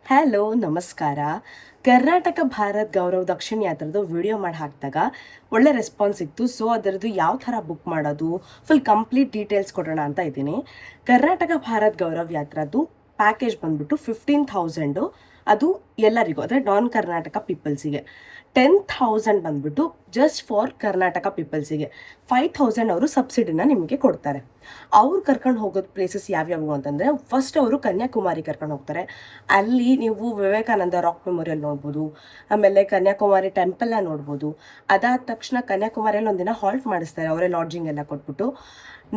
Hello ನಮಸ್ಕಾರ. ಕರ್ನಾಟಕ ಭಾರತ್ ಗೌರವ್ ದಕ್ಷಿಣ ಯಾತ್ರೆದು video ಮಾಡಿ ಹಾಕಿದಾಗ ಒಳ್ಳೆ ರೆಸ್ಪಾನ್ಸ್ ಸಿಕ್ತು. ಸೊ ಅದರದ್ದು ಯಾವ ಥರ ಬುಕ್ ಮಾಡೋದು ಫುಲ್ ಕಂಪ್ಲೀಟ್ ಡೀಟೇಲ್ಸ್ ಕೊಡೋಣ ಅಂತ ಇದ್ದೀನಿ. ಕರ್ನಾಟಕ ಭಾರತ್ ಗೌರವ್ ಯಾತ್ರದ್ದು ಪ್ಯಾಕೇಜ್ ಬಂದ್ಬಿಟ್ಟು 15,000. ಅದು ಎಲ್ಲರಿಗೂ, ಅಂದರೆ ನಾನ್ ಕರ್ನಾಟಕ ಪೀಪಲ್ಸಿಗೆ. 10,000 ಬಂದ್ಬಿಟ್ಟು ಜಸ್ಟ್ ಫಾರ್ ಕರ್ನಾಟಕ ಪೀಪಲ್ಸಿಗೆ. 5,000 ಅವರು ಸಬ್ಸಿಡಿನ ನಿಮಗೆ ಕೊಡ್ತಾರೆ. ಅವ್ರು ಕರ್ಕೊಂಡು ಹೋಗೋದು ಪ್ಲೇಸಸ್ ಯಾವ್ಯಾವು ಅಂತಂದರೆ, ಫಸ್ಟ್ ಅವರು ಕನ್ಯಾಕುಮಾರಿ ಕರ್ಕೊಂಡು ಹೋಗ್ತಾರೆ. ಅಲ್ಲಿ ನೀವು ವಿವೇಕಾನಂದ ರಾಕ್ ಮೆಮೋರಿಯಲ್ ನೋಡ್ಬೋದು, ಆಮೇಲೆ ಕನ್ಯಾಕುಮಾರಿ ಟೆಂಪಲ್ನ ನೋಡ್ಬೋದು. ಅದಾದ ತಕ್ಷಣ ಕನ್ಯಾಕುಮಾರಿಯಲ್ಲಿ ಒಂದಿನ ಹಾಲ್ಟ್ ಮಾಡಿಸ್ತಾರೆ, ಅವರೇ ಲಾಡ್ಜಿಂಗ್ ಎಲ್ಲ ಕೊಟ್ಬಿಟ್ಟು.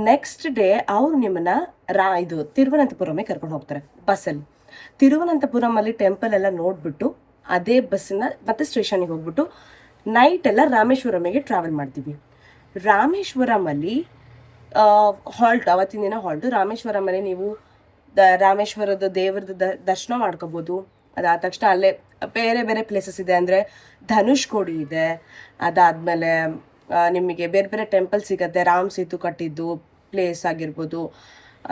ನೆಕ್ಸ್ಟ್ ಡೇ ಅವರು ನಿಮ್ಮನ್ನು ಇದು ತಿರುವನಂತಪುರಮೇ ಕರ್ಕೊಂಡು ಹೋಗ್ತಾರೆ ಬಸ್ಸಲ್ಲಿ. ತಿರುವನಂತಪುರಮಲ್ಲಿ ಟೆಂಪಲ್ ಎಲ್ಲ ನೋಡಿಬಿಟ್ಟು ಅದೇ ಬಸ್ಸಿನ ಮತ್ತೆ ಸ್ಟೇಷನಿಗೆ ಹೋಗ್ಬಿಟ್ಟು ನೈಟ್ ಎಲ್ಲ ರಾಮೇಶ್ವರಮಿಗೆ ಟ್ರಾವೆಲ್ ಮಾಡ್ತೀವಿ. ರಾಮೇಶ್ವರಮಲ್ಲಿ ಹಾಲ್ಟ್, ಅವತ್ತಿನ ದಿನ ಹಾಲ್ಟು. ರಾಮೇಶ್ವರಮಲ್ಲಿ ನೀವು ರಾಮೇಶ್ವರದ ದೇವ್ರದ್ದು ದರ್ಶನ ಮಾಡ್ಕೋಬೋದು. ಅದಾದ ತಕ್ಷಣ ಅಲ್ಲೇ ಬೇರೆ ಬೇರೆ ಪ್ಲೇಸಸ್ ಇದೆ, ಅಂದರೆ ಧನುಷ್ಕೋಡಿ ಇದೆ. ಅದಾದಮೇಲೆ ನಿಮಗೆ ಬೇರೆ ಬೇರೆ ಟೆಂಪಲ್ ಸಿಗುತ್ತೆ, ರಾಮ್ ಸೇತು ಕಟ್ಟಿದ್ದು ಪ್ಲೇಸ್ ಆಗಿರ್ಬೋದು.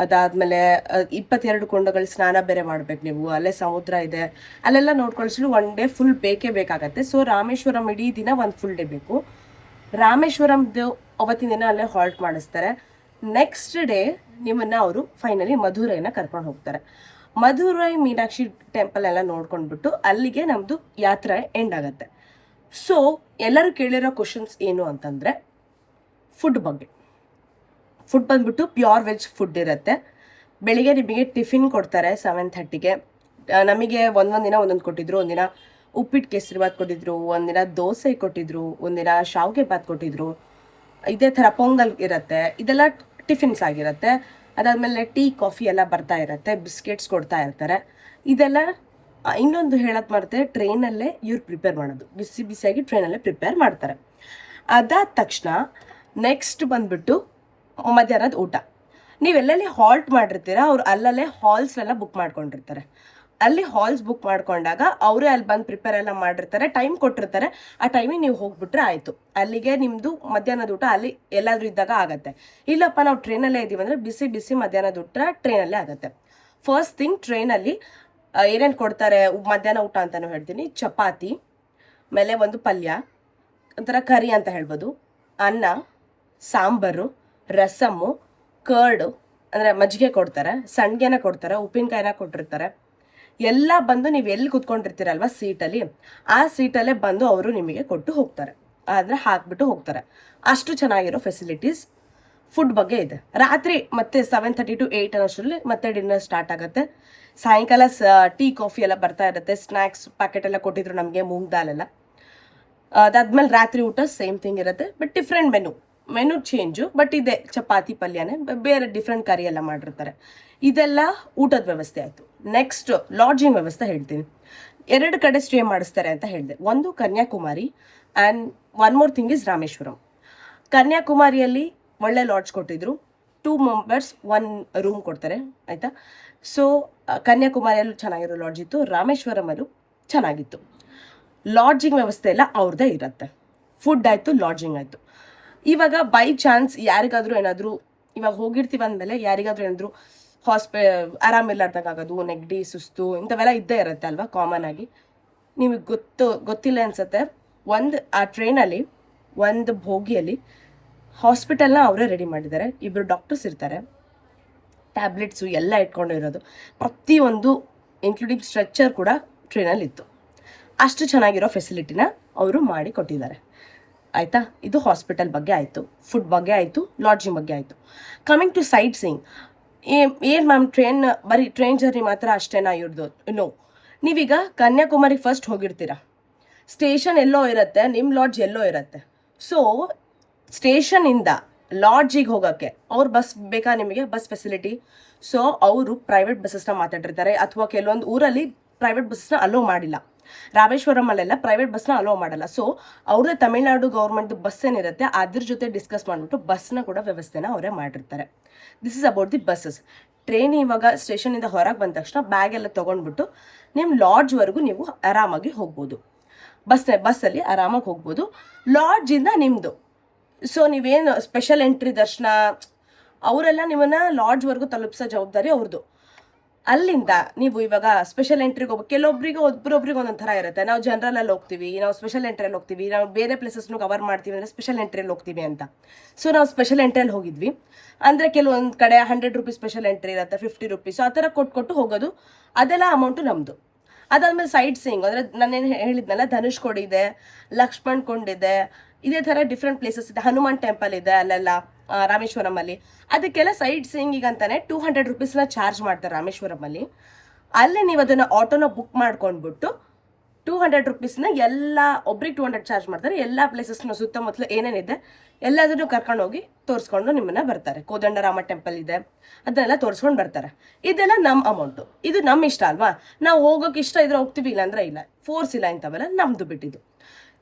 ಅದಾದಮೇಲೆ 22 ಕೊಂಡಗಳ ಸ್ನಾನ ಬೇರೆ ಮಾಡ್ಬೇಕು ನೀವು, ಅಲ್ಲೇ ಸಮುದ್ರ ಇದೆ, ಅಲ್ಲೆಲ್ಲ ನೋಡ್ಕೊಳ್ಸಲು ಒನ್ ಡೇ ಫುಲ್ ಬೇಕೇ ಬೇಕಾಗತ್ತೆ. ಸೊ ರಾಮೇಶ್ವರಂ ಇಡೀ ದಿನ ಒಂದು ಫುಲ್ ಡೇ ಬೇಕು. ರಾಮೇಶ್ವರಂದು ಅವತ್ತಿನ ದಿನ ಅಲ್ಲೇ ಹಾಲ್ಟ್ ಮಾಡಿಸ್ತಾರೆ. ನೆಕ್ಸ್ಟ್ ಡೇ ನಿಮ್ಮನ್ನು ಅವರು ಫೈನಲಿ ಮಧುರೈನ ಕರ್ಕೊಂಡು ಹೋಗ್ತಾರೆ. ಮಧುರೈ ಮೀನಾಕ್ಷಿ ಟೆಂಪಲ್ ಎಲ್ಲ ನೋಡ್ಕೊಂಡ್ಬಿಟ್ಟು ಅಲ್ಲಿಗೆ ನಮ್ಮದು ಯಾತ್ರೆ ಎಂಡ್ ಆಗುತ್ತೆ. ಸೊ ಎಲ್ಲರೂ ಕೇಳಿರೋ ಕ್ವಶನ್ಸ್ ಏನು ಅಂತಂದರೆ, ಫುಡ್ ಬಗ್ಗೆ. ಫುಡ್ ಬಂದ್ಬಿಟ್ಟು ಪ್ಯೂರ್ ವೆಜ್ ಫುಡ್ ಇರುತ್ತೆ. ಬೆಳಿಗ್ಗೆ ನಿಮಗೆ ಟಿಫಿನ್ ಕೊಡ್ತಾರೆ 7:30ಗೆ. ನಮಗೆ ಒಂದೊಂದು ದಿನ ಒಂದೊಂದು ಕೊಟ್ಟಿದ್ರು. ಒಂದಿನ ಉಪ್ಪಿಟ್ಟು ಕೇಸರಿ ಬಾತ್ ಕೊಟ್ಟಿದ್ರು, ಒಂದಿನ ದೋಸೆ ಕೊಟ್ಟಿದ್ರು, ಒಂದಿನ ಶಾವಿಗೆ ಬಾತ್ ಕೊಟ್ಟಿದ್ರು. ಇದೇ ಥರ ಪೊಂಗಲ್ ಇರುತ್ತೆ. ಇದೆಲ್ಲ ಟಿಫಿನ್ಸ್ ಆಗಿರುತ್ತೆ. ಅದಾದಮೇಲೆ ಟೀ ಕಾಫಿ ಎಲ್ಲ ಬರ್ತಾ ಇರುತ್ತೆ, ಬಿಸ್ಕೆಟ್ಸ್ ಕೊಡ್ತಾ ಇರ್ತಾರೆ. ಇದೆಲ್ಲ ಇನ್ನೊಂದು ಹೇಳೋದು ಮಾಡ್ತಾರೆ, ಟ್ರೈನಲ್ಲೇ ಇವ್ರು ಪ್ರಿಪೇರ್ ಮಾಡೋದು, ಬಿಸಿ ಬಿಸಿಯಾಗಿ ಟ್ರೈನಲ್ಲೇ ಪ್ರಿಪೇರ್ ಮಾಡ್ತಾರೆ. ಅದಾದ ತಕ್ಷಣ ನೆಕ್ಸ್ಟ್ ಬಂದ್ಬಿಟ್ಟು ಮಧ್ಯಾಹ್ನದ ಊಟ. ನೀವೆಲ್ಲಲ್ಲಿ ಹಾಲ್ಟ್ ಮಾಡಿರ್ತೀರ, ಅವ್ರು ಅಲ್ಲಲ್ಲೇ ಹಾಲ್ಸ್ನೆಲ್ಲ ಬುಕ್ ಮಾಡ್ಕೊಂಡಿರ್ತಾರೆ. ಅಲ್ಲಿ ಹಾಲ್ಸ್ ಬುಕ್ ಮಾಡ್ಕೊಂಡಾಗ ಅವರೇ ಅಲ್ಲಿ ಬಂದು ಪ್ರಿಪೇರ್ ಎಲ್ಲ ಮಾಡಿರ್ತಾರೆ, ಟೈಮ್ ಕೊಟ್ಟಿರ್ತಾರೆ. ಆ ಟೈಮಿಗೆ ನೀವು ಹೋಗ್ಬಿಟ್ರೆ ಆಯಿತು. ಅಲ್ಲಿಗೆ ನಿಮ್ಮದು ಮಧ್ಯಾಹ್ನದ ಊಟ ಅಲ್ಲಿ ಎಲ್ಲಾದರೂ ಇದ್ದಾಗ ಆಗುತ್ತೆ. ಇಲ್ಲಪ್ಪ ನಾವು ಟ್ರೈನಲ್ಲೇ ಇದ್ದೀವಿ ಅಂದರೆ ಬಿಸಿ ಬಿಸಿ ಮಧ್ಯಾಹ್ನದ ಊಟ ಟ್ರೈನಲ್ಲೇ ಆಗುತ್ತೆ. ಫಸ್ಟ್ ಥಿಂಗ್, ಟ್ರೈನಲ್ಲಿ ಏನೇನು ಕೊಡ್ತಾರೆ ಮಧ್ಯಾಹ್ನ ಊಟ ಅಂತಲೂ ಹೇಳ್ತೀನಿ. ಚಪಾತಿ, ಮೇಲೆ ಒಂದು ಪಲ್ಯ, ಒಂಥರ ಕರಿ ಅಂತ ಹೇಳ್ಬೋದು, ಅನ್ನ, ಸಾಂಬಾರು, ರಸಮ್ಮು, ಕರ್ಡು ಅಂದರೆ ಮಜ್ಜಿಗೆ ಕೊಡ್ತಾರೆ, ಸಂಡಿಗೆನ ಕೊಡ್ತಾರೆ, ಉಪ್ಪಿನಕಾಯಿನ ಕೊಟ್ಟಿರ್ತಾರೆ. ಎಲ್ಲ ಬಂದು ನೀವು ಎಲ್ಲಿ ಕೂತ್ಕೊಂಡಿರ್ತೀರಲ್ವ ಸೀಟಲ್ಲಿ, ಆ ಸೀಟಲ್ಲೇ ಬಂದು ಅವರು ನಿಮಗೆ ಕೊಟ್ಟು ಹೋಗ್ತಾರೆ, ಆದರೆ ಹಾಕ್ಬಿಟ್ಟು ಹೋಗ್ತಾರೆ. ಅಷ್ಟು ಚೆನ್ನಾಗಿರೋ ಫೆಸಿಲಿಟೀಸ್ ಫುಡ್ ಬಗ್ಗೆ ಇದೆ. ರಾತ್ರಿ ಮತ್ತೆ 7:30 to 8 ಅನ್ನೋಷ್ಟರಲ್ಲಿ ಮತ್ತೆ ಡಿನ್ನರ್ ಸ್ಟಾರ್ಟ್ ಆಗುತ್ತೆ. ಸಾಯಂಕಾಲ ಟೀ ಕಾಫಿ ಎಲ್ಲ ಬರ್ತಾ ಇರುತ್ತೆ. ಸ್ನ್ಯಾಕ್ಸ್ ಪ್ಯಾಕೆಟ್ ಎಲ್ಲ ಕೊಟ್ಟಿದ್ರು ನಮಗೆ, ಮೂಂಗ್ ದಾಲ್ ಎಲ್ಲ. ಅದಾದ್ಮೇಲೆ ರಾತ್ರಿ ಊಟ ಸೇಮ್ ಥಿಂಗ್ ಇರುತ್ತೆ, but different menu change, but ಇದೆ ಚಪಾತಿ ಪಲ್ಯನೇ, ಬೇರೆ ಡಿಫ್ರೆಂಟ್ ಕರಿ ಎಲ್ಲ ಮಾಡಿರ್ತಾರೆ. ಇದೆಲ್ಲ ಊಟದ ವ್ಯವಸ್ಥೆ ಆಯಿತು. ನೆಕ್ಸ್ಟ್ ಲಾಡ್ಜಿಂಗ್ ವ್ಯವಸ್ಥೆ ಹೇಳ್ತೀನಿ. 2 ಕಡೆ ಸ್ಟೇ ಮಾಡಿಸ್ತಾರೆ ಅಂತ ಹೇಳಿದೆ. ಒಂದು Kanyakumari and one more thing is Rameswaram. ಕನ್ಯಾಕುಮಾರಿಯಲ್ಲಿ ಒಳ್ಳೆ ಲಾಡ್ಜ್ ಕೊಟ್ಟಿದ್ರು, 2 ಮೆಂಬರ್ಸ್ 1 ರೂಮ್ ಕೊಡ್ತಾರೆ, ಆಯಿತಾ. ಸೊ ಕನ್ಯಾಕುಮಾರಿಯಲ್ಲೂ ಚೆನ್ನಾಗಿರೋ ಲಾಡ್ಜ್ ಇತ್ತು, ರಾಮೇಶ್ವರಮಲ್ಲೂ ಚೆನ್ನಾಗಿತ್ತು. ಲಾಡ್ಜಿಂಗ್ ವ್ಯವಸ್ಥೆ ಎಲ್ಲ ಅವ್ರದ್ದೇ ಇರುತ್ತೆ. ಫುಡ್ ಆಯಿತು, ಲಾಡ್ಜಿಂಗ್ ಆಯಿತು. ಇವಾಗ ಬೈ ಚಾನ್ಸ್ ಯಾರಿಗಾದರೂ ಏನಾದರೂ, ಇವಾಗ ಹೋಗಿರ್ತೀವಿ ಅಂದಮೇಲೆ ಯಾರಿಗಾದರೂ ಏನಾದರೂ ಆರಾಮಿಲ್ಲಾರ್ದಂಗಾಗೋದು, ನೆಗಡಿ, ಸುಸ್ತು ಇಂಥವೆಲ್ಲ ಇದ್ದೇ ಇರುತ್ತೆ ಅಲ್ವಾ ಕಾಮನ್ ಆಗಿ. ನಿಮಗೆ ಗೊತ್ತಿಲ್ಲ ಅನ್ಸುತ್ತೆ, ಆ ಟ್ರೈನಲ್ಲಿ ಒಂದು ಬೋಗಿಯಲ್ಲಿ ಹಾಸ್ಪಿಟಲ್ನ ಅವರೇ ರೆಡಿ ಮಾಡಿದ್ದಾರೆ. 2 ಡಾಕ್ಟರ್ಸ್ ಇರ್ತಾರೆ, ಟ್ಯಾಬ್ಲೆಟ್ಸು ಎಲ್ಲ ಇಟ್ಕೊಂಡಿರೋದು, ಪ್ರತಿಯೊಂದು ಇನ್ಕ್ಲೂಡಿಂಗ್ ಸ್ಟ್ರೆಚ್ಚರ್ ಕೂಡ ಟ್ರೈನಲ್ಲಿತ್ತು. ಅಷ್ಟು ಚೆನ್ನಾಗಿರೋ ಫೆಸಿಲಿಟಿನ ಅವರು ಮಾಡಿ ಕೊಟ್ಟಿದ್ದಾರೆ, ಆಯಿತಾ. ಇದು ಹಾಸ್ಪಿಟಲ್ ಬಗ್ಗೆ ಆಯಿತು, ಫುಡ್ ಬಗ್ಗೆ ಆಯಿತು, ಲಾಡ್ಜಿಂಗ್ ಬಗ್ಗೆ ಆಯಿತು. ಕಮಿಂಗ್ ಟು ಸೈಟ್ ಸೀಯಿಂಗ್, ಏನು ಮ್ಯಾಮ್ ಬರೀ ಟ್ರೈನ್ ಜರ್ನಿ ಮಾತ್ರ ಅಷ್ಟೇನಾ ಇವ್ರದ್ದು? ನೋ. ನೀವೀಗ ಕನ್ಯಾಕುಮಾರಿ ಫಸ್ಟ್ ಹೋಗಿರ್ತೀರ, ಸ್ಟೇಷನ್ ಎಲ್ಲೋ ಇರುತ್ತೆ, ನಿಮ್ಮ ಲಾಡ್ಜ್ ಎಲ್ಲೋ ಇರುತ್ತೆ. ಸೊ ಸ್ಟೇಷನಿಂದ ಲಾಡ್ಜಿಗೆ ಹೋಗೋಕ್ಕೆ ಅವ್ರ ಬಸ್ ಬೇಕಾ ನಿಮಗೆ, ಬಸ್ ಫೆಸಿಲಿಟಿ. ಸೊ ಅವರು ಪ್ರೈವೇಟ್ ಬಸ್ಸಸ್ನ ಮಾತಾಡಿರ್ತಾರೆ, ಅಥವಾ ಕೆಲವೊಂದು ಊರಲ್ಲಿ ಪ್ರೈವೇಟ್ ಬಸ್ನ ಅಲೋ ಮಾಡಿಲ್ಲ. ರಾಮೇಶ್ವರಮಲ್ಲೆಲ್ಲ ಪ್ರೈವೇಟ್ ಬಸ್ನ ಅಲೋ ಮಾಡಲ್ಲ. ಸೊ ಅವ್ರದ್ದೇ ತಮಿಳ್ನಾಡು ಗೌರ್ಮೆಂಟ್ ಬಸ್ ಏನಿರುತ್ತೆ ಅದ್ರ ಜೊತೆ ಡಿಸ್ಕಸ್ ಮಾಡಿಬಿಟ್ಟು ಬಸ್ನ ಕೂಡ ವ್ಯವಸ್ಥೆನ ಅವರೇ ಮಾಡಿರ್ತಾರೆ. This is about the buses. Train ಇವಾಗ ಸ್ಟೇಷನಿಂದ ಹೊರಗೆ ಬಂದ ತಕ್ಷಣ ಬ್ಯಾಗ್ ಎಲ್ಲ ತೊಗೊಂಡ್ಬಿಟ್ಟು ನಿಮ್ಮ ಲಾಡ್ಜ್ವರೆಗೂ ನೀವು ಆರಾಮಾಗಿ ಹೋಗ್ಬೋದು. ಬಸ್ಸಲ್ಲಿ ಆರಾಮಾಗಿ ಹೋಗ್ಬೋದು. ಲಾಡ್ಜಿಂದ ನಿಮ್ಮದು, ಸೊ ನೀವೇನು ಸ್ಪೆಷಲ್ ಎಂಟ್ರಿ ದರ್ಶನ ಅವರೆಲ್ಲ ನಿಮ್ಮನ್ನು ಲಾಡ್ಜ್ವರೆಗೂ ತಲುಪಿಸೋ ಜವಾಬ್ದಾರಿ ಅವ್ರದ್ದು. ಅಲ್ಲಿಂದ ನೀವು ಇವಾಗ ಸ್ಪೆಷಲ್ ಎಂಟ್ರಿಗೆ ಹೋಗ್ಬೇಕು. ಕೆಲವೊಬ್ಬರಿಗೆ ಒಬ್ಬರೊಬ್ರಿಗೆ ಒಂದೊಂದು ಥರ ಇರುತ್ತೆ. ನಾವು ಜನರಲಲ್ಲಿ ಹೋಗ್ತೀವಿ, ನಾವು ಸ್ಪೆಷಲ್ ಎಂಟ್ರಿಯಲ್ಲಿ ಹೋಗ್ತೀವಿ, ನಾವು ಬೇರೆ ಪ್ಲೇಸಸ್ನು ಕವರ್ ಮಾಡ್ತೀವಿ ಅಂದರೆ ಸ್ಪೆಷಲ್ ಎಂಟ್ರಿಯಲ್ಲಿ ಹೋಗ್ತೀವಿ ಅಂತ. ಸೊ ನಾವು ಸ್ಪೆಷಲ್ ಎಂಟ್ರಿಯಲ್ಲಿ ಹೋಗಿದ್ವಿ ಅಂದರೆ ಕೆಲವೊಂದು ಕಡೆ 100 ರೂಪೀಸ್ ಸ್ಪೆಷಲ್ ಎಂಟ್ರಿ ಇರುತ್ತೆ, 50 ರೂಪೀಸ್ ಆ ಥರ ಕೊಟ್ಟು ಹೋಗೋದು. ಅದೆಲ್ಲ ಅಮೌಂಟು ನಮ್ಮದು. ಅದಾದಮೇಲೆ ಸೈಟ್ ಸೀಯಿಂಗ್ ಅಂದರೆ ನಾನೇನು ಹೇಳಿದ್ನಲ್ಲ, ಧನುಷ್ಕೋಡಿ ಇದೆ, ಲಕ್ಷ್ಮಣ್ ಕೊಂಡ್ ಇದೆ, ಇದೇ ಥರ ಡಿಫ್ರೆಂಟ್ ಪ್ಲೇಸಸ್ ಇದೆ. ಹನುಮಾನ್ ಟೆಂಪಲ್ ಇದೆ ಅಲ್ಲೆಲ್ಲ ರಾಮೇಶ್ವರಮಲ್ಲಿ. ಅದಕ್ಕೆಲ್ಲ ಸೈಟ್ ಸೀಯಿಂಗಿಗೆ ಅಂತಾನೆ 200 ರೂಪೀಸ್ನ ಚಾರ್ಜ್ ಮಾಡ್ತಾರೆ ರಾಮೇಶ್ವರಮಲ್ಲಿ. ಅಲ್ಲೇ ನೀವು ಅದನ್ನು ಆಟೋನ ಬುಕ್ ಮಾಡ್ಕೊಂಡ್ಬಿಟ್ಟು 200 ರೂಪೀಸ್ನ ಎಲ್ಲ ಒಬ್ರಿಗೆ 200 ಚಾರ್ಜ್ ಮಾಡ್ತಾರೆ. ಎಲ್ಲ ಪ್ಲೇಸಸ್ನ ಸುತ್ತಮುತ್ತಲು ಏನೇನಿದೆ ಎಲ್ಲದನ್ನು ಕರ್ಕೊಂಡು ಹೋಗಿ ತೋರಿಸ್ಕೊಂಡು ನಿಮ್ಮನ್ನ ಬರ್ತಾರೆ. ಕೋದಂಡರಾಮ ಟೆಂಪಲ್ ಇದೆ, ಅದನ್ನೆಲ್ಲ ತೋರಿಸ್ಕೊಂಡು ಬರ್ತಾರೆ. ಇದೆಲ್ಲ ನಮ್ಮ ಅಮೌಂಟು, ಇದು ನಮ್ಮ ಇಷ್ಟ ಅಲ್ವಾ. ನಾವು ಹೋಗೋಕೆ ಇಷ್ಟ ಇದ್ರೆ ಹೋಗ್ತೀವಿ, ಇಲ್ಲ ಅಂದ್ರೆ ಇಲ್ಲ, ಫೋರ್ಸ್ ಇಲ್ಲ ಇಂಥವೆಲ್ಲ ನಮ್ಮದು ಬಿಟ್ಟಿದ್ದು.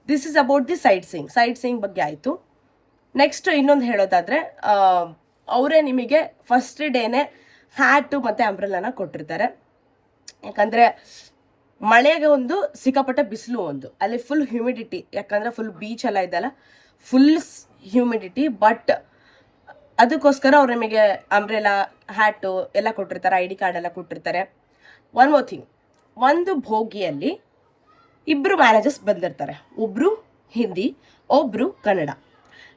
This is about the site seeing ಬಗ್ಗೆ ಆಯಿತು. ನೆಕ್ಸ್ಟ್ ಇನ್ನೊಂದು ಹೇಳೋದಾದರೆ, ಅವರೇ ನಿಮಗೆ ಫಸ್ಟ್ ಡೇನೇ ಹ್ಯಾಟು ಮತ್ತು ಅಂಬ್ರೆಲಾನ ಕೊಟ್ಟಿರ್ತಾರೆ. ಯಾಕಂದರೆ ಮಳೆಗೆ ಒಂದು, ಸಿಕ್ಕಾಪಟ್ಟೆ ಬಿಸಿಲು ಒಂದು, ಅಲ್ಲಿ ಫುಲ್ ಹ್ಯೂಮಿಡಿಟಿ, ಯಾಕಂದರೆ ಫುಲ್ ಬೀಚ್ ಎಲ್ಲ ಇದೆಲ್ಲ, ಫುಲ್ ಹ್ಯೂಮಿಡಿಟಿ. ಬಟ್ ಅದಕ್ಕೋಸ್ಕರ ಅವ್ರು ನಿಮಗೆ ಅಂಬ್ರೆಲಾ, ಹ್ಯಾಟು ಎಲ್ಲ ಕೊಟ್ಟಿರ್ತಾರೆ, ID ಕಾರ್ಡ್ ಎಲ್ಲ ಕೊಟ್ಟಿರ್ತಾರೆ. ಒನ್ ಮೋರ್ ಥಿಂಗ್, ಒಂದು ಭೋಗಿಯಲ್ಲಿ 2 ಮ್ಯಾನೇಜರ್ಸ್ ಬಂದಿರ್ತಾರೆ. ಒಬ್ಬರು ಹಿಂದಿ, ಒಬ್ಬರು ಕನ್ನಡ.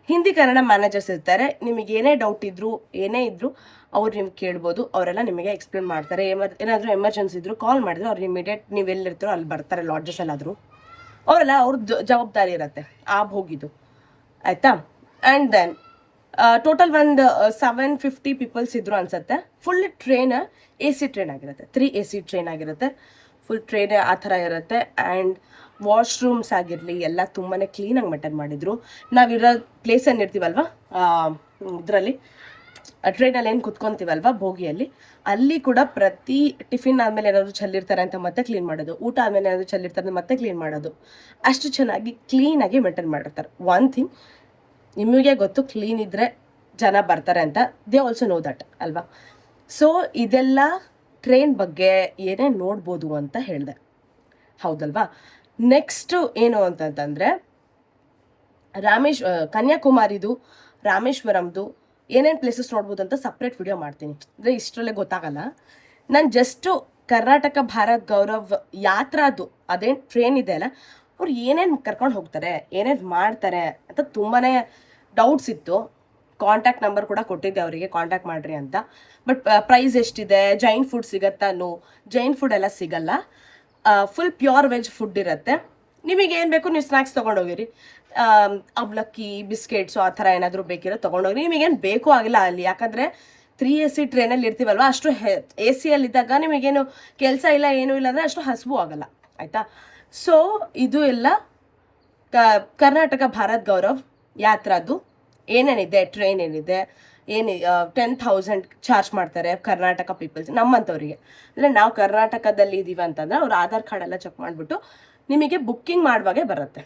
ಹಿಂದಿ ಕನ್ನಡ ಮ್ಯಾನೇಜರ್ಸ್ ಇರ್ತಾರೆ. ನಿಮಗೆ ಏನೇ ಡೌಟ್ ಇದ್ದರೂ ಏನೇ ಇದ್ದರೂ ಅವ್ರು ನಿಮ್ಗೆ ಕೇಳ್ಬೋದು. ಅವರೆಲ್ಲ ನಿಮಗೆ ಎಕ್ಸ್ಪ್ಲೇನ್ ಮಾಡ್ತಾರೆ. ಏನಾದರೂ ಎಮರ್ಜೆನ್ಸಿ ಇದ್ದರೂ ಕಾಲ್ ಮಾಡಿದ್ರೆ ಅವ್ರು ಇಮಿಡಿಯೇಟ್ ನೀವು ಎಲ್ಲಿರ್ತಾರೋ ಅಲ್ಲಿ ಬರ್ತಾರೆ. ಲಾಡ್ಜಸ್ ಎಲ್ಲಾದರೂ ಅವರೆಲ್ಲ ಅವ್ರದ್ದು ಜವಾಬ್ದಾರಿ ಇರುತ್ತೆ ಆ ಭೋಗಿದು, ಆಯಿತಾ. ಆ್ಯಂಡ್ ದೆನ್ ಟೋಟಲ್ ಒಂದು 750 ಪೀಪಲ್ಸ್ ಇದ್ರು ಅನ್ಸುತ್ತೆ. ಫುಲ್ ಟ್ರೈನ್ AC ಟ್ರೈನ್ ಆಗಿರುತ್ತೆ, 3 AC ಟ್ರೈನ್ ಆಗಿರುತ್ತೆ. ಫುಲ್ ಟ್ರೈನ್ ಆ ಥರ ಇರುತ್ತೆ. ಆ್ಯಂಡ್ ವಾಶ್ರೂಮ್ಸ್ ಆಗಿರಲಿ ಎಲ್ಲ ತುಂಬಾ ಕ್ಲೀನಾಗಿ ಮೇಂಟೈನ್ ಮಾಡಿದರು. ನಾವಿರೋ ಪ್ಲೇಸ್ ಏನಿರ್ತೀವಲ್ವ, ಇದರಲ್ಲಿ ಟ್ರೈನಲ್ಲಿ ಏನು ಕುತ್ಕೊತೀವಲ್ವ ಭೋಗಿಯಲ್ಲಿ, ಅಲ್ಲಿ ಕೂಡ ಪ್ರತಿ ಟಿಫಿನ್ ಆದಮೇಲೆ ಏನಾದರೂ ಚೆಲ್ಲಿರ್ತಾರೆ ಅಂತ ಮತ್ತೆ ಕ್ಲೀನ್ ಮಾಡೋದು, ಊಟ ಆದಮೇಲೆ ಏನಾದರೂ ಚೆಲ್ಲಿರ್ತಾರೆ ಮತ್ತೆ ಕ್ಲೀನ್ ಮಾಡೋದು, ಅಷ್ಟು ಚೆನ್ನಾಗಿ ಕ್ಲೀನಾಗಿ ಮೇಂಟೈನ್ ಮಾಡಿರ್ತಾರೆ. ಒನ್ ಥಿಂಗ್ ನಿಮಗೆ ಗೊತ್ತು, ಕ್ಲೀನ್ ಇದ್ದರೆ ಜನ ಬರ್ತಾರೆ ಅಂತ. ದೇ ಆಲ್ಸೋ ನೋ ದಟ್ ಅಲ್ವಾ. ಸೊ ಇದೆಲ್ಲ ಟ್ರೈನ್ ಬಗ್ಗೆ ಏನೇ ನೋಡ್ಬೋದು ಅಂತ ಹೇಳಿದೆ, ಹೌದಲ್ವಾ. ನೆಕ್ಸ್ಟು ಏನು ಅಂತಂತಂದರೆ, ಕನ್ಯಾಕುಮಾರಿದು, ರಾಮೇಶ್ವರಂದು ಏನೇನು ಪ್ಲೇಸಸ್ ನೋಡ್ಬೋದು ಅಂತ ಸಪ್ರೇಟ್ ವಿಡಿಯೋ ಮಾಡ್ತೀನಿ. ಅಂದರೆ ಇಷ್ಟರಲ್ಲೇ ಗೊತ್ತಾಗಲ್ಲ. ನಾನು ಜಸ್ಟು ಕರ್ನಾಟಕ ಭಾರತ್ ಗೌರವ್ ಯಾತ್ರಾದು ಅದೇನು ಟ್ರೈನ್ ಇದೆ ಅಲ್ಲ, ಅವ್ರು ಏನೇನು ಕರ್ಕೊಂಡು ಹೋಗ್ತಾರೆ, ಏನೇನು ಮಾಡ್ತಾರೆ ಅಂತ ತುಂಬಾ ಡೌಟ್ಸ್ ಇತ್ತು. ಕಾಂಟ್ಯಾಕ್ಟ್ ನಂಬರ್ ಕೂಡ ಕೊಟ್ಟಿದ್ದೆ ಅವರಿಗೆ, ಕಾಂಟ್ಯಾಕ್ಟ್ ಮಾಡಿರಿ ಅಂತ. ಬಟ್ ಪ್ರೈಸ್ ಎಷ್ಟಿದೆ, ಜೈನ್ ಫುಡ್ ಸಿಗತ್ತಾನು, ಜೈನ್ ಫುಡ್ ಎಲ್ಲ ಸಿಗಲ್ಲ. ಫುಲ್ ಪ್ಯೂರ್ ವೆಜ್ ಫುಡ್ ಇರುತ್ತೆ. ನಿಮಗೇನು ಬೇಕು ನೀವು ಸ್ನ್ಯಾಕ್ಸ್ ತೊಗೊಂಡೋಗಿರಿ, ಅವಲಕ್ಕಿ, ಬಿಸ್ಕೆಟ್ಸು ಆ ಥರ ಏನಾದರೂ ಬೇಕಿರೋ ತೊಗೊಂಡೋಗ್ರಿ. ನಿಮಗೇನು ಬೇಕು ಆಗಿಲ್ಲ ಅಲ್ಲಿ, ಯಾಕಂದರೆ 3 AC ಟ್ರೈನಲ್ಲಿ ಇರ್ತೀವಲ್ವ, ಅಷ್ಟು AC ಯಲ್ಲಿದ್ದಾಗ ನಿಮಗೇನು ಕೆಲಸ ಇಲ್ಲ ಏನೂ ಇಲ್ಲ ಅಂದರೆ ಅಷ್ಟು ಹಸಿವು ಆಗಲ್ಲ, ಆಯಿತಾ. ಸೊ ಇದು ಎಲ್ಲ ಕರ್ನಾಟಕ ಭಾರತ್ ಗೌರವ್ ಯಾತ್ರಾದು ಏನೇನಿದೆ, ಟ್ರೈನ್ ಏನಿದೆ, 10,000 ಚಾರ್ಜ್ ಮಾಡ್ತಾರೆ ಕರ್ನಾಟಕ ಪೀಪಲ್ಸ್, ನಮ್ಮಂಥವ್ರಿಗೆ. ಅಂದರೆ ನಾವು ಕರ್ನಾಟಕದಲ್ಲಿ ಇದ್ದೀವಿ ಅಂತಂದರೆ ಅವ್ರ ಆಧಾರ್ ಕಾರ್ಡ್ ಎಲ್ಲ ಚೆಕ್ ಮಾಡಿಬಿಟ್ಟು ನಿಮಗೆ ಬುಕ್ಕಿಂಗ್ ಮಾಡುವಾಗೆ ಬರುತ್ತೆ,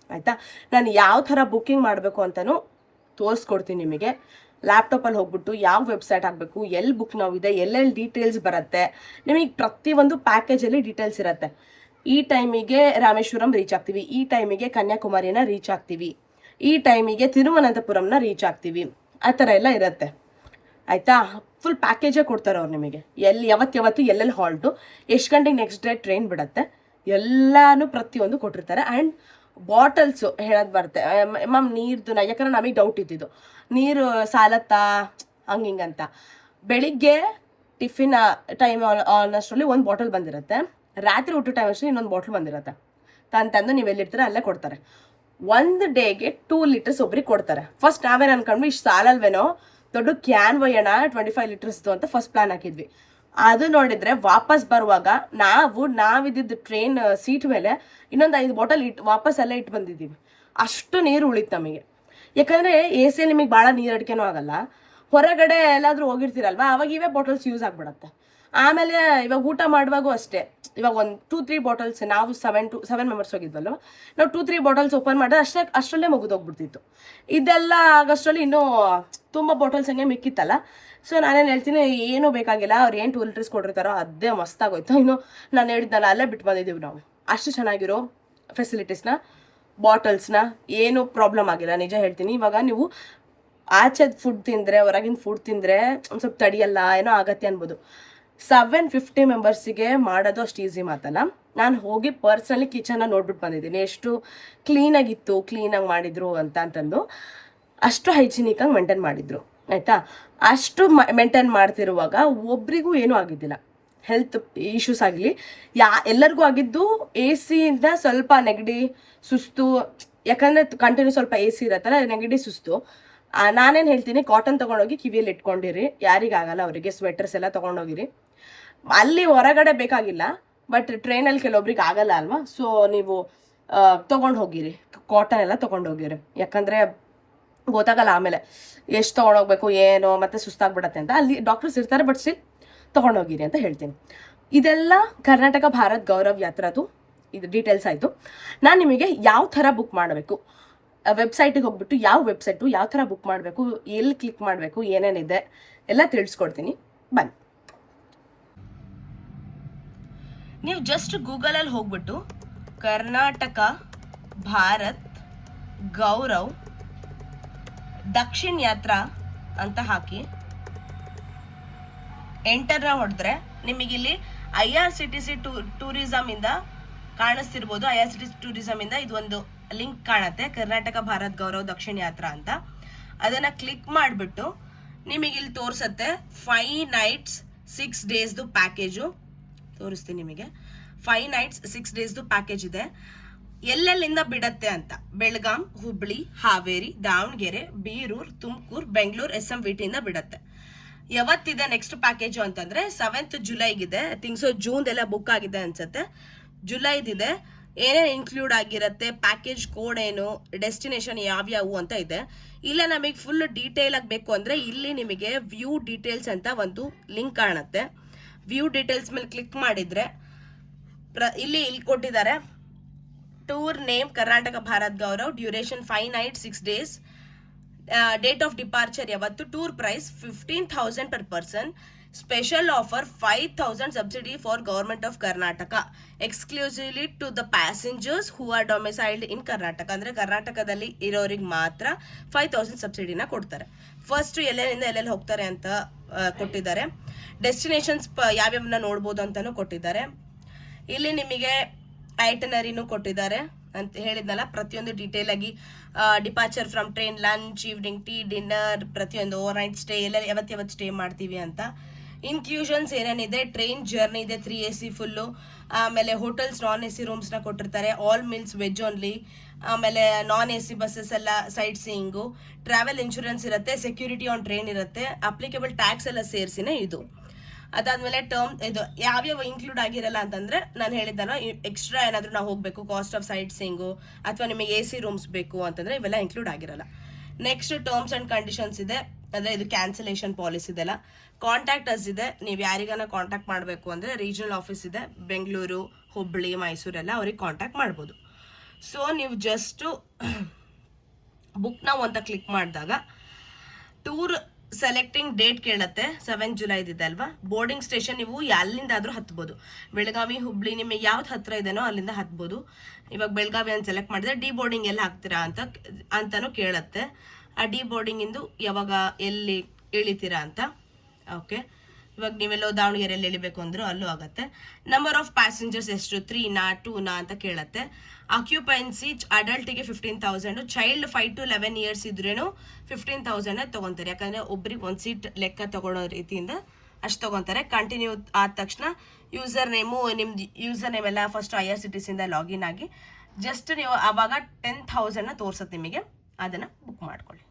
ಆಯಿತಾ. ನಾನು ಯಾವ ಥರ ಬುಕ್ಕಿಂಗ್ ಮಾಡಬೇಕು ಅಂತಲೂ ತೋರಿಸ್ಕೊಡ್ತೀನಿ ನಿಮಗೆ. ಲ್ಯಾಪ್ಟಾಪಲ್ಲಿ ಹೋಗ್ಬಿಟ್ಟು ಯಾವ ವೆಬ್ಸೈಟ್ ಆಗಬೇಕು, ಎಲ್ಲಿ ಬುಕ್ ನೋವಿದೆ, ಎಲ್ಲೆಲ್ಲಿ ಡೀಟೇಲ್ಸ್ ಬರುತ್ತೆ, ನಿಮಗೆ ಪ್ರತಿಯೊಂದು ಪ್ಯಾಕೇಜಲ್ಲಿ ಡೀಟೇಲ್ಸ್ ಇರುತ್ತೆ. ಈ ಟೈಮಿಗೆ ರಾಮೇಶ್ವರಂ ರೀಚ್ ಆಗ್ತೀವಿ, ಈ ಟೈಮಿಗೆ ಕನ್ಯಾಕುಮಾರಿನ ರೀಚ್ ಆಗ್ತೀವಿ, ಈ ಟೈಮಿಗೆ ತಿರುವನಂತಪುರಂನ ರೀಚ್ ಆಗ್ತೀವಿ, ಆ ಥರ ಎಲ್ಲ ಇರುತ್ತೆ, ಆಯಿತಾ. ಫುಲ್ ಪ್ಯಾಕೇಜೇ ಕೊಡ್ತಾರೆ ಅವ್ರು ನಿಮಗೆ. ಯಾವತ್ತು ಎಲ್ಲೆಲ್ಲಿ ಹಾಲ್ಟು, ಎಷ್ಟು ಗಂಟೆಗೆ ನೆಕ್ಸ್ಟ್ ಡೇ ಟ್ರೈನ್ ಬಿಡುತ್ತೆ, ಎಲ್ಲನೂ ಪ್ರತಿಯೊಂದು ಕೊಟ್ಟಿರ್ತಾರೆ. ಆ್ಯಂಡ್ ಬಾಟಲ್ಸು ಹೇಳೋದು ಬರುತ್ತೆ, ಮ್ಯಾಮ್ ನೀರ್ದು, ಯಾಕಂದ್ರೆ ನಮಗೆ ಡೌಟ್ ಇದ್ದಿದ್ದು ನೀರು ಸಾಲತ್ತಾ ಹಂಗಿಂಗಂತ. ಬೆಳಿಗ್ಗೆ ಟಿಫಿನ್ ಟೈಮ್ ಅನ್ನೋಷ್ಟರಲ್ಲಿ ಒಂದು ಬಾಟಲ್ ಬಂದಿರುತ್ತೆ, ರಾತ್ರಿ ಊಟ ಟೈಮ್ ಅಷ್ಟರಲ್ಲಿ ಇನ್ನೊಂದು ಬಾಟ್ಲ್ ಬಂದಿರುತ್ತೆ. ತಂದು ನೀವು ಎಲ್ಲಿರ್ತೀರ ಅಲ್ಲೇ ಕೊಡ್ತಾರೆ. 1 ಡೇಗೆ 2 ಲೀಟರ್ಸ್ ಒಬ್ರಿಗೆ ಕೊಡ್ತಾರೆ. ಫಸ್ಟ್ ನಾವೇನು ಅನ್ಕೊಂಡ್ವಿ, ಇಷ್ಟು ಸಾಲಲ್ವೇನೋ, ದೊಡ್ಡ ಕ್ಯಾನ್ ಒಯ್ಯೋಣ 25 ಲೀಟರ್ಸ್ದು ಅಂತ ಫಸ್ಟ್ ಪ್ಲಾನ್ ಹಾಕಿದ್ವಿ. ಅದು ನೋಡಿದರೆ ವಾಪಸ್ ಬರುವಾಗ ನಾವಿದ್ದಿದ್ದು ಟ್ರೈನ್ ಸೀಟ್ ಮೇಲೆ ಇನ್ನೊಂದು 5 ಬಾಟಲ್ ವಾಪಸ್ ಎಲ್ಲ ಇಟ್ಟು ಬಂದಿದ್ದೀವಿ. ಅಷ್ಟು ನೀರು ಉಳಿತು ನಮಗೆ. ಯಾಕಂದರೆ AC ನಿಮಗೆ ಭಾಳ ನೀರು ಅಡಿಕೆನೂ ಆಗಲ್ಲ. ಹೊರಗಡೆ ಎಲ್ಲಾದರೂ ಹೋಗಿರ್ತೀರಲ್ವ, ಅವಾಗ ಇವೇ ಬಾಟಲ್ಸ್ ಯೂಸ್ ಆಗಿಬಿಡತ್ತೆ. ಆಮೇಲೆ ಇವಾಗ ಊಟ ಮಾಡುವಾಗೂ ಅಷ್ಟೇ, ಇವಾಗ ಒಂದು 2-3 ಬಾಟಲ್ಸ್, ನಾವು 7 ಮೆಂಬರ್ಸ್ ಹೋಗಿದ್ವಲ್ವ, ನಾವು 2-3 ಬಾಟಲ್ಸ್ ಓಪನ್ ಮಾಡಿದ್ರೆ ಅಷ್ಟರಲ್ಲೇ ಮುಗಿದೋಗ್ಬಿಡ್ತಿತ್ತು. ಇದೆಲ್ಲ ಆಗಷ್ಟರಲ್ಲಿ ಇನ್ನೂ ತುಂಬ ಬಾಟಲ್ಸ್ ಹಂಗೆ ಮಿಕ್ಕಿತ್ತಲ್ಲ. ಸೊ ನಾನೇನು ಹೇಳ್ತೀನಿ, ಏನೂ ಬೇಕಾಗಿಲ್ಲ, ಅವ್ರು ಏನು 2 ಲೀಟರ್ಸ್ ಕೊಟ್ಟಿರ್ತಾರೋ ಅದೇ ಮಸ್ತಾಗೋಯ್ತು. ಇನ್ನು ನಾನು ಹೇಳಿದ್ನಲ್ಲ, ಅಲ್ಲೇ ಬಿಟ್ಟು ಬಂದಿದ್ದೀವಿ ನಾವು. ಅಷ್ಟು ಚೆನ್ನಾಗಿರೋ ಫೆಸಿಲಿಟೀಸ್ನ, ಬಾಟಲ್ಸ್ನ, ಏನೂ ಪ್ರಾಬ್ಲಮ್ ಆಗಿಲ್ಲ, ನಿಜ ಹೇಳ್ತೀನಿ. ಇವಾಗ ನೀವು ಆಚೆದು ಫುಡ್ ತಿಂದರೆ, ಹೊರಗಿನ ಫುಡ್ ತಿಂದರೆ ಒಂದು ಸ್ವಲ್ಪ ತಡಿಯಲ್ಲ ಏನೋ ಆಗತ್ತೆ ಅನ್ಬೋದು. 750 ಮೆಂಬರ್ಸಿಗೆ ಮಾಡೋದು ಅಷ್ಟು ಈಸಿ ಮಾತಲ್ಲ. ನಾನು ಹೋಗಿ ಪರ್ಸನಲಿ ಕಿಚನ್ನ ನೋಡ್ಬಿಟ್ಟು ಬಂದಿದ್ದೀನಿ, ಎಷ್ಟು ಕ್ಲೀನಾಗಿತ್ತು, ಕ್ಲೀನಾಗಿ ಮಾಡಿದ್ರು ಅಂತಂದು. ಅಷ್ಟು ಹೈಜಿನಿಕಾಗಿ ಮೇಂಟೈನ್ ಮಾಡಿದ್ರು ಆಯಿತಾ. ಅಷ್ಟು ಮೇಂಟೈನ್ ಮಾಡ್ತಿರುವಾಗ ಒಬ್ರಿಗೂ ಏನೂ ಆಗಿದ್ದಿಲ್ಲ, ಹೆಲ್ತ್ ಇಶ್ಯೂಸ್ ಆಗಲಿ ಎಲ್ಲರಿಗೂ ಆಗಿದ್ದು ಎ ಸಿಯಿಂದ ಸ್ವಲ್ಪ ನೆಗಡಿ ಸುಸ್ತು. ಯಾಕಂದರೆ ಕಂಟಿನ್ಯೂ ಸ್ವಲ್ಪ ಎ ಸಿ ಇರತ್ತಲ್ಲ, ನೆಗಡಿ ಸುಸ್ತು. ನಾನೇನು ಹೇಳ್ತೀನಿ, ಕಾಟನ್ ತೊಗೊಂಡೋಗಿ ಕಿವಿಯಲ್ಲಿ ಇಟ್ಕೊಂಡಿರಿ, ಯಾರಿಗಾಗಲ್ಲ ಅವರಿಗೆ. ಸ್ವೆಟರ್ಸ್ ಎಲ್ಲ ತೊಗೊಂಡೋಗಿರಿ. ಅಲ್ಲಿ ಹೊರಗಡೆ ಬೇಕಾಗಿಲ್ಲ, ಬಟ್ ಟ್ರೈನಲ್ಲಿ ಕೆಲವೊಬ್ರಿಗೆ ಆಗಲ್ಲ ಅಲ್ವಾ, ಸೊ ನೀವು ತೊಗೊಂಡು ಹೋಗಿರಿ, ಕಾಟನ್ ಎಲ್ಲ ತೊಗೊಂಡು ಹೋಗಿರಿ. ಯಾಕಂದರೆ ಗೊತ್ತಾಗಲ್ಲ ಆಮೇಲೆ ಎಷ್ಟು ತೊಗೊಂಡೋಗ್ಬೇಕು ಏನೋ, ಮತ್ತೆ ಸುಸ್ತಾಗ್ಬಿಡತ್ತೆ ಅಂತ. ಅಲ್ಲಿ ಡಾಕ್ಟರ್ಸ್ ಇರ್ತಾರೆ, ಬಟ್ ಸ್ಟಿಲ್ ತೊಗೊಂಡೋಗಿರಿ ಅಂತ ಹೇಳ್ತೀನಿ. ಇದೆಲ್ಲ ಕರ್ನಾಟಕ ಭಾರತ್ ಗೌರವ್ ಯಾತ್ರಾದು ಇದು ಡೀಟೇಲ್ಸ್ ಆಯಿತು. ನಾನು ನಿಮಗೆ ಯಾವ ಥರ ಬುಕ್ ಮಾಡಬೇಕು, ವೆಬ್ಸೈಟಿಗೆ ಹೋಗ್ಬಿಟ್ಟು ಯಾವ ವೆಬ್ಸೈಟು, ಯಾವ ಥರ ಬುಕ್ ಮಾಡಬೇಕು, ಎಲ್ಲಿ ಕ್ಲಿಕ್ ಮಾಡಬೇಕು, ಏನೇನಿದೆ ಎಲ್ಲ ತಿಳಿಸ್ಕೊಡ್ತೀನಿ ಬನ್ನಿ. ನೀವು ಜಸ್ಟ್ ಗೂಗಲಲ್ಲಿ ಹೋಗ್ಬಿಟ್ಟು ಕರ್ನಾಟಕ ಭಾರತ್ ಗೌರವ್ ದಕ್ಷಿಣ ಯಾತ್ರಾ ಅಂತ ಹಾಕಿ ಎಂಟರ್ನ ಹೊಡೆದ್ರೆ ನಿಮಗಿಲ್ಲಿ IRCTC ಟೂರಿಸಮ್ ಇಂದ ಕಾಣಿಸ್ತಿರ್ಬೋದು. IRCTC ಟೂರಿಸಮ್ ಇಂದ ಇದು ಒಂದು ಲಿಂಕ್ ಕಾಣುತ್ತೆ, ಕರ್ನಾಟಕ ಭಾರತ್ ಗೌರವ್ ದಕ್ಷಿಣ ಯಾತ್ರಾ ಅಂತ. ಅದನ್ನ ಕ್ಲಿಕ್ ಮಾಡಿಬಿಟ್ಟು ನಿಮಗಿಲ್ಲಿ ತೋರಿಸುತ್ತೆ 5 nights 6 days ಪ್ಯಾಕೇಜು ತೋರಿಸ್ತೀನಿ ನಿಮಗೆ. 5 nights 6 days ಪ್ಯಾಕೇಜ್ ಇದೆ. ಎಲ್ಲೆಲ್ಲಿಂದ ಬಿಡತ್ತೆ ಅಂತ: ಬೆಳಗಾಂ, ಹುಬ್ಳಿ, ಹಾವೇರಿ, ದಾವಣಗೆರೆ, ಬೀರೂರ್, ತುಮಕೂರು, ಬೆಂಗಳೂರು, SMVT ಇಂದ ಬಿಡತ್ತೆ. ಯಾವತ್ತಿದೆ ನೆಕ್ಸ್ಟ್ ಪ್ಯಾಕೇಜು ಅಂತಂದ್ರೆ 7th ಜುಲೈಗಿದೆ. ಥಿಂಕ್ಸೋ ಜೂನ್ದೆಲ್ಲ ಬುಕ್ ಆಗಿದೆ ಅನ್ಸುತ್ತೆ. ಜುಲೈದಿದೆ. ಏನೇನು ಇನ್ಕ್ಲೂಡ್ ಆಗಿರುತ್ತೆ, ಪ್ಯಾಕೇಜ್ ಕೋಡ್ ಏನು, ಡೆಸ್ಟಿನೇಷನ್ ಯಾವ್ಯಾವು ಅಂತ ಇದೆ. ಇಲ್ಲ ನಮಗೆ ಫುಲ್ ಡೀಟೇಲ್ ಆಗಿ ಬೇಕು ಅಂದ್ರೆ ಇಲ್ಲಿ ನಿಮಗೆ ವ್ಯೂ ಡೀಟೇಲ್ಸ್ ಅಂತ ಒಂದು ಲಿಂಕ್ ಕಾಣುತ್ತೆ. ವ್ಯೂ ಡೀಟೇಲ್ಸ್ ಮೇಲೆ ಕ್ಲಿಕ್ ಮಾಡಿದ್ರೆ ಇಲ್ಲಿ ಕೊಟ್ಟಿದ್ದಾರೆ tour name Karnataka Bharat Gaurav, duration 5 nights 6 days, date of departure ಯಾವತ್ತು, tour price 15,000 per person, special offer 5,000 subsidy for government of Karnataka, exclusively to the passengers who are domiciled in Karnataka. ಅಂದ್ರೆ ಕರ್ನಾಟಕದಲ್ಲಿ ಇರೋರಿಗೆ ಮಾತ್ರ 5,000 ಸಬ್ಸಿಡಿನ ಕೊಡ್ತಾರೆ. ಫಸ್ಟ್ ಎಲ್ಲೆಲ್ಲಿ ಹೋಗ್ತಾರೆ ಅಂತ ಕೊಟ್ಟಿದ್ದಾರೆ. ಡೆಸ್ಟಿನೇಷನ್ಸ್ ಯಾವ್ಯಾವನ್ನ ನೋಡ್ಬೋದು ಅಂತಾನು ಕೊಟ್ಟಿದ್ದಾರೆ. ಇಲ್ಲಿ ನಿಮಗೆ ಐಟನರಿನೂ ಕೊಟ್ಟಿದ್ದಾರೆ ಅಂತ ಹೇಳಿದ್ನಲ್ಲ, ಪ್ರತಿಯೊಂದು ಡೀಟೇಲ್ ಆಗಿ departure from train, lunch, evening tea, dinner, ಪ್ರತಿಯೊಂದು ಓವರ್ ನೈಟ್ ಸ್ಟೇ, ಎಲ್ಲ ಯಾವತ್ತು ಸ್ಟೇ ಮಾಡ್ತೀವಿ ಅಂತ. ಇನ್ಕ್ಲೂಷನ್ಸ್ ಏನೇನಿದೆ, ಟ್ರೈನ್ ಜರ್ನಿ ಇದೆ 3 AC ಫುಲ್ಲು, ಆಮೇಲೆ ಹೋಟೆಲ್ಸ್ ನಾನ್ AC ರೂಮ್ಸ್ನ ಕೊಟ್ಟಿರ್ತಾರೆ, ಆಲ್ ಮೀಲ್ಸ್ ವೆಜ್ ಓನ್ಲಿ, ಆಮೇಲೆ ನಾನ್ AC ಬಸ್ಸಸ್ ಎಲ್ಲ ಸೈಟ್ ಸೀಯಿಂಗು, ಟ್ರಾವೆಲ್ ಇನ್ಶೂರೆನ್ಸ್ ಇರುತ್ತೆ, ಸೆಕ್ಯೂರಿಟಿ ಆನ್ ಟ್ರೈನ್ ಇರುತ್ತೆ, ಅಪ್ಲಿಕೇಬಲ್ ಟ್ಯಾಕ್ಸ್ ಎಲ್ಲ ಸೇರಿಸಿನೇ ಇದು. ಅದಾದ್ಮೇಲೆ ಟರ್ಮ್ ಇದು ಯಾವ್ಯಾವ ಇನ್ಕ್ಲೂಡ್ ಆಗಿರಲ್ಲ ಅಂತಂದ್ರೆ ನಾನು ಹೇಳಿದ್ದಾನೋ, ಎಕ್ಸ್ಟ್ರಾ ಏನಾದರೂ ನಾವು ಹೋಗಬೇಕು, ಕಾಸ್ಟ್ ಆಫ್ ಸೈಟ್ ಸೀಯಿಂಗು ಅಥವಾ ನಿಮಗೆ AC ರೂಮ್ಸ್ ಬೇಕು ಅಂತಂದ್ರೆ ಇವೆಲ್ಲ ಇನ್ಕ್ಲೂಡ್ ಆಗಿರಲ್ಲ. ನೆಕ್ಸ್ಟ್ ಟರ್ಮ್ಸ್ ಅಂಡ್ ಕಂಡೀಷನ್ಸ್ ಇದೆ, ಅಂದರೆ ಇದು ಕ್ಯಾನ್ಸಲೇಷನ್ ಪಾಲಿಸಿ ಇದೆಲ್ಲ. ಕಾಂಟ್ಯಾಕ್ಟ್ ಅಸ್ ಇದೆ, ನೀವು ಯಾರಿಗಾನ ಕಾಂಟ್ಯಾಕ್ಟ್ ಮಾಡಬೇಕು ಅಂದರೆ ರೀಜನಲ್ ಆಫೀಸ್ ಇದೆ, ಬೆಂಗಳೂರು, ಹುಬ್ಬಳ್ಳಿ, ಮೈಸೂರೆಲ್ಲ ಅವ್ರಿಗೆ ಕಾಂಟ್ಯಾಕ್ಟ್ ಮಾಡ್ಬೋದು. ಸೊ ನೀವು ಜಸ್ಟು ಬುಕ್ ನಾವು ಅಂತ ಕ್ಲಿಕ್ ಮಾಡಿದಾಗ ಟೂರ್ ಸೆಲೆಕ್ಟಿಂಗ್ ಡೇಟ್ ಕೇಳುತ್ತೆ. 7 ಜುಲೈದಿದೆ ಅಲ್ವಾ. ಬೋರ್ಡಿಂಗ್ ಸ್ಟೇಷನ್ ನೀವು ಎಲ್ಲಿಂದಾದ್ರೂ ಹತ್ಬೋದು. ಬೆಳಗಾವಿ, ಹುಬ್ಳಿ, ನಿಮಗೆ ಯಾವ್ದು ಹತ್ರ ಇದೆನೋ ಅಲ್ಲಿಂದ ಹತ್ಬೋದು. ಇವಾಗ ಬೆಳಗಾವಿ ಅಂತ ಸೆಲೆಕ್ಟ್ ಮಾಡಿದ್ರೆ ಡಿ ಬೋರ್ಡಿಂಗ್ ಎಲ್ಲ ಹಾಕ್ತೀರಾ ಅಂತಾನು ಕೇಳುತ್ತೆ. ಆ ಡಿ ಬೋರ್ಡಿಂಗಿಂದು ಯಾವಾಗ ಎಲ್ಲಿ ಇಳಿತೀರಾ ಅಂತ. ಓಕೆ, ಇವಾಗ ನೀವೆಲ್ಲೋ ದಾವಣಗೆರೆಯಲ್ಲಿ ಇಳಿಬೇಕು ಅಂದ್ರೂ ಅಲ್ಲೂ ಆಗುತ್ತೆ. ನಂಬರ್ ಆಫ್ ಪ್ಯಾಸೆಂಜರ್ಸ್ ಎಷ್ಟು, 3ನಾ 2ನಾ ಅಂತ ಕೇಳುತ್ತೆ. ಆಕ್ಯುಪೆನ್ಸಿ ಅಡಲ್ಟಿಗೆ 15,000, ಚೈಲ್ಡ್ 5 to 11 years ಇದ್ರೇನು 15,000 ತಗೊಂತಾರೆ. ಯಾಕಂದ್ರೆ ಒಬ್ರಿಗೆ 1 ಸೀಟ್ ಲೆಕ್ಕ ತಗೊಳ್ಳೋ ರೀತಿಯಿಂದ ಅಷ್ಟು ತಗೊಂತಾರೆ. ಕಂಟಿನ್ಯೂ ಆದ ತಕ್ಷಣ ಯೂಸರ್ ನೇಮು, ನಿಮ್ದು ಯೂಸರ್ ನೇಮ್ ಎಲ್ಲ ಫಸ್ಟ್ IRCTC ಇಂದ ಲಾಗಿನ್ ಆಗಿ ಜಸ್ಟ್ ನೀವು ಆವಾಗ 10,000 ತೋರ್ಸತ್ತೆ ನಿಮಗೆ. ಅದನ್ನ ಬುಕ್ ಮಾಡ್ಕೊಳ್ಳಿ.